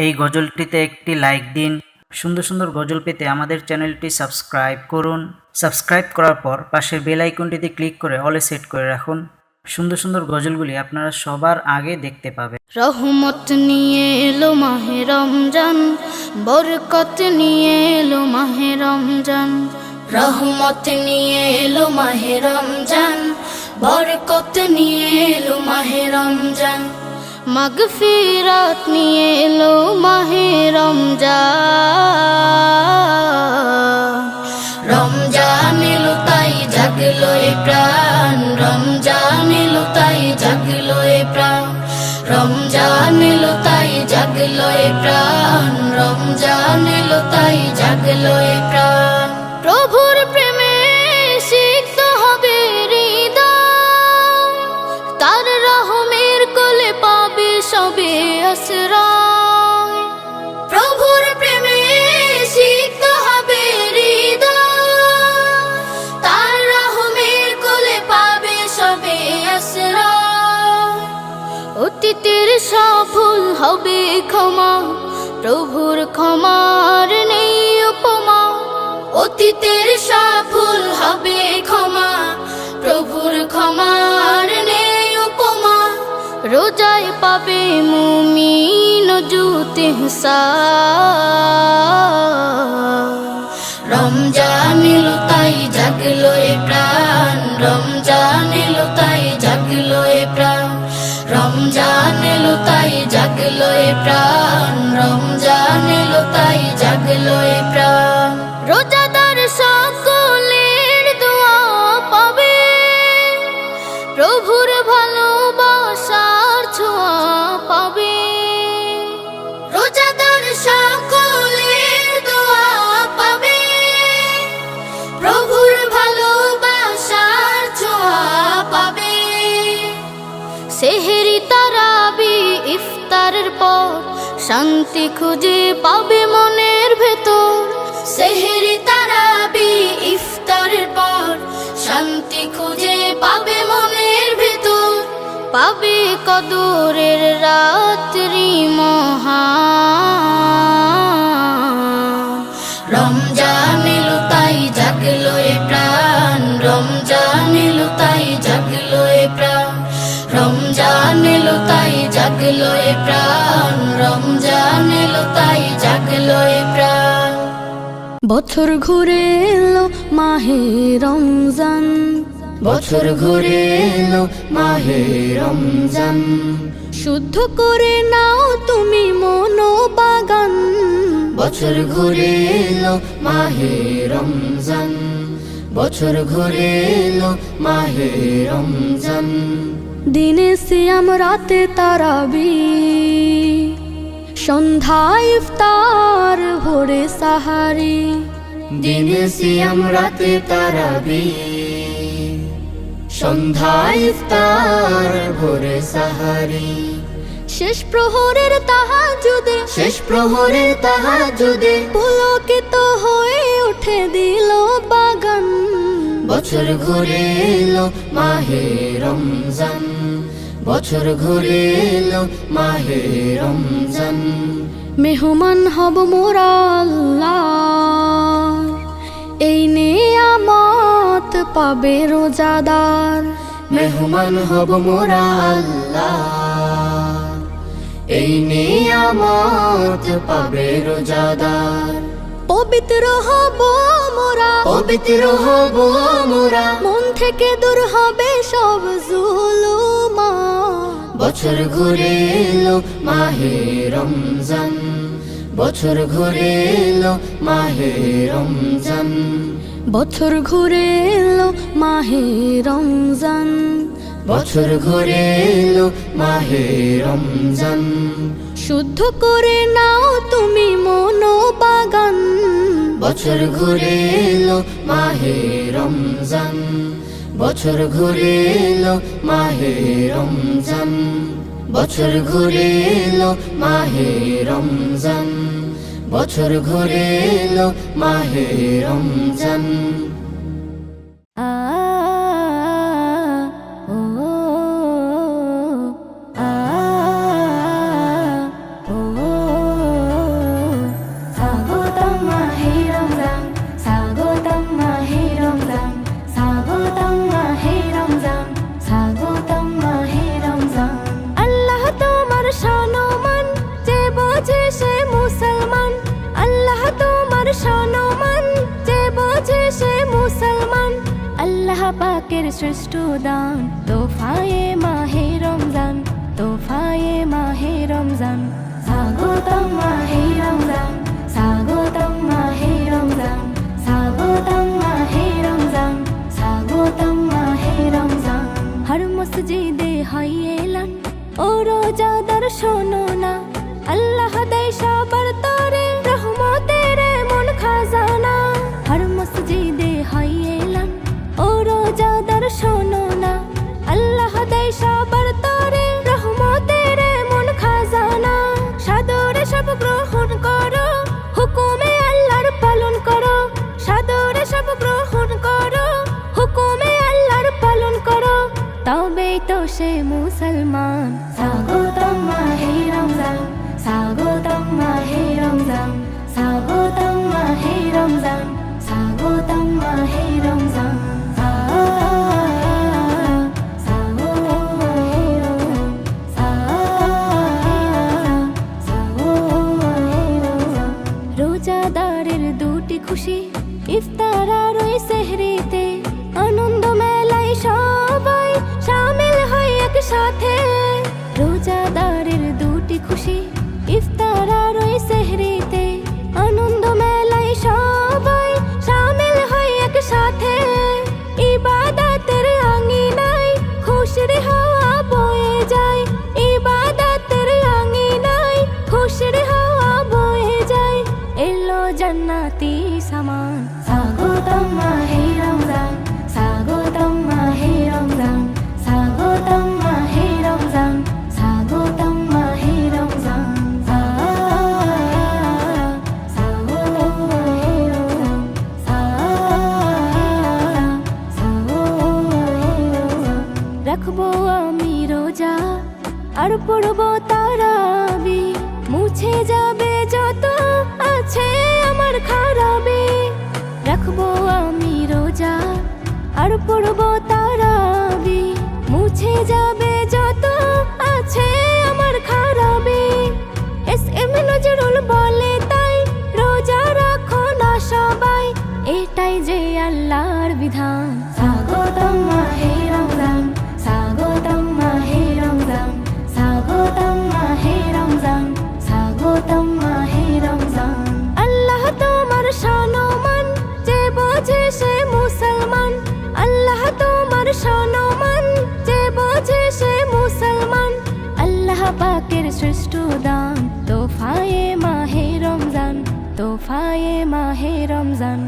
এই গজলটিতে একটি লাইক দিন। সুন্দর সুন্দর গজল পেতে আমাদের চ্যানেলটি সাবস্ক্রাইব করুন। সাবস্ক্রাইব করার পর পাশের বেল আইকনটিতে ক্লিক করে অলে সেট করে রাখুন। সুন্দর সুন্দর গজলগুলি আপনারা সবার আগে দেখতে পাবেন। রহমত নিয়ে এলো মাহে রমজান, বরকত নিয়ে এলো মাহে রমজান। রহমত নিয়ে এলো মাহে রমজান, বরকত নিয়ে এলো মাহে রমজান। মাগফিরাত নিয়ে এলো মাহে রমজান। রমজান এলো তাই জাগলো এ প্রাণ, রমজান এলো তাই জাগলো এ প্রাণ। রমজান এলো তাই জাগলো এ প্রাণ, রমজান এলো তাই জাগলো এ প্রাণ। প্রভুর প্রেমে সিক্ত হবে হৃদয়, তার রহমের কোলে পাবে সবে আশ্রয়। প্রভুর প্রেমে সিক্ত হবে হৃদয়, তার রহমের কোলে পাবে সবে আশ্রয়। অতীতের সব ভুল হবে ক্ষমা, প্রভুর ক্ষমার নেই উপমা। অতীতের সব ভুল হবে ক্ষমা, প্রভুর ক্ষমার নেই উপমা। রোজায় পাবে মুমিন জুত ইহসান। রমজান এলো তাই জাগলো এ প্রাণ, রমজান এলো তাই জাগলো এ প্রাণ। রমজান এলো তাই জাগলো এ প্রাণ, রমজান এলো তাই জাগলো এ প্রাণ। রোজাদার সকলের দোয়া পাবে, প্রভুর ভালোবাসার ছোঁয়া পাবে। রোজাদার সকলের দোয়া পাবে, প্রভুর ভালোবাসার ছোঁয়া পাবে। সেহেরি তারাবি ইফতারের পর শান্তি খুঁজে পাবে মনের ভেতর। সেহেরি তারাবি ইফতারের পর শান্তি খুঁজে পাবে মনের ভেতর। পাবে কদরের রাত্রি মহান। রমজান এলো তাই জাগলো এ প্রাণ, রমজান এলো তাই জাগলো এ প্রাণ। রমজান এলো তাই জাগলো এ প্রাণ, রমজান এলো তাই জাগলো এ প্রাণ। বছর ঘুরে এলো মাহে রমজান, বছর ঘুরে এলো মাহে রমজান। শুদ্ধ করে নাও তুমি মনোবাগান। বছর ঘুরে এলো মাহে রমজান, বছর ঘুরে এলো মাহে রমজান। দিনে সিয়াম রাতে তারাবি, সন্ধ্যায় ইফতার ভোরে সাহারি। দিনে সিয়াম রাতে তারাবি, সন্ধ্যায় ইফতার ভোরে সাহারি। শেষ প্রহরের তাহাজ্জুদে, শেষ প্রহরের তাহাজ্জুদে পুলকিত হয়ে উঠে দিল বাগান। বছর ঘুরে এলো মাহে রমজান, বছর ঘুরে এলো মাহে রমজান। মেহমান হব মোরা আল্লাহর, এই নিয়ামত পাবে রোজাদার। মেহমান হব মোরা আল্লাহর, এই নিয়ামত পাবে রোজাদার। পবিত্র হব মোরা, পবিত্র হব মোরা, মন থেকে দূর হবে সব জুলুমাত। বছর ঘুরে এলো মাহে রমজান, বছর ঘুরে এলো মাহে রমজান। বছর ঘুরে এলো মাহে রমজান, বছর ঘুরে এলো মাহে রমজান। শুদ্ধ করে নাও তুমি মনোবাগান। বছর ঘুরে এলো মাহে রমজান, বছর ঘুরে এলো মাহে রমজান। বছর ঘুরে এলো মাহে রমজান, বছর ঘুরে এলো মাহে রমজান। ও বোঝে সে মুসলমান, আল্লাহ তোমার সম্মান। যে বোঝে সে মুসলমান, আল্লাহ পাকের শ্রেষ্ঠ দান, তোফায়ে মাহে রমজান, তোফায়ে মাহে রমজান। স্বাগতম মাহে রমজান, স্বাগতম মাহে রমজান, স্বাগতম মাহে রমজান, স্বাগতম মাহে রমজান। হর মসজিদে হয় এলান, ও রোজাদার শোনো না, আল্লাহ দেয় সবার তরে রহমতের এমন খাজানা। হর মসজিদে হয় এলান, ও রোজাদার শোনো না, আল্লাহ দেয় সবার তরে রহমতের এমন খাজানা। সাদরে সব গ্রহণ করো, হুকুমে আল্লাহর পালন করো। সাদরে সব গ্রহণ করো, হুকুমে আল্লাহর পালন করো, তবেই তো সে মুসলমান। স্বাগতম মাহে রমজান, স্বাগতম মাহে রমজান, স্বাগতম মাহে রমজান, স্বাগতম মাহে রমজান। রোজাদারের দুটি খুশি, ইফতার আর ওই সেহরিতে, আনন্দ মেলায় সবাই শামিল হয় একসাথে। রোজাদারের দুটি খুশি, ইফতার আর ওই সেহরিতে, আনন্দ মেলায় সবাই শামিল হয় একসাথে। ইবাদতের আঙিনায় খুশির হাওয়া বয়ে যায়, ইবাদতের আঙিনায় খুশির হাওয়া বয়ে যায়। এলো জান্নাতি সামান। স্বাগতম মাহে রমজান, স্বাগতম মাহে রমজান, স্বাগতম মাহে রমজান, স্বাগতম মাহে রমজান। স্বাগতম মাহে রমজান, স্বাগতম মাহে রমজান। রাখবো আমি রোজা আর পড়বো তারাবি, মুছে যাবে যত আছে আমার খারাপি। রাখবো আমি রোজা আর পড়বো তারাবি, মুছে যাবে যত আছে আমার খারাপি। এস.এম. নজরুল বলে তাই, রোজা রাখো না সবাই, এটাই যে আল্লাহর বিধান। স্বাগতম মাহে রমজান, স্বাগতম মাহে রমজান, স্বাগতম মাহে রমজান, স্বাগতম মাহে রমজান। আল্লাহ তোমার সম্মান, যে বোঝে সে মুসলমান, আল্লাহ তোমার সম্মান, যে বোঝে সে মুসলমান। আল্লাহ পাকের শ্রেষ্ঠ দান, তোফায়ে মাহে রমজান, তোফায়ে মাহে রমজান।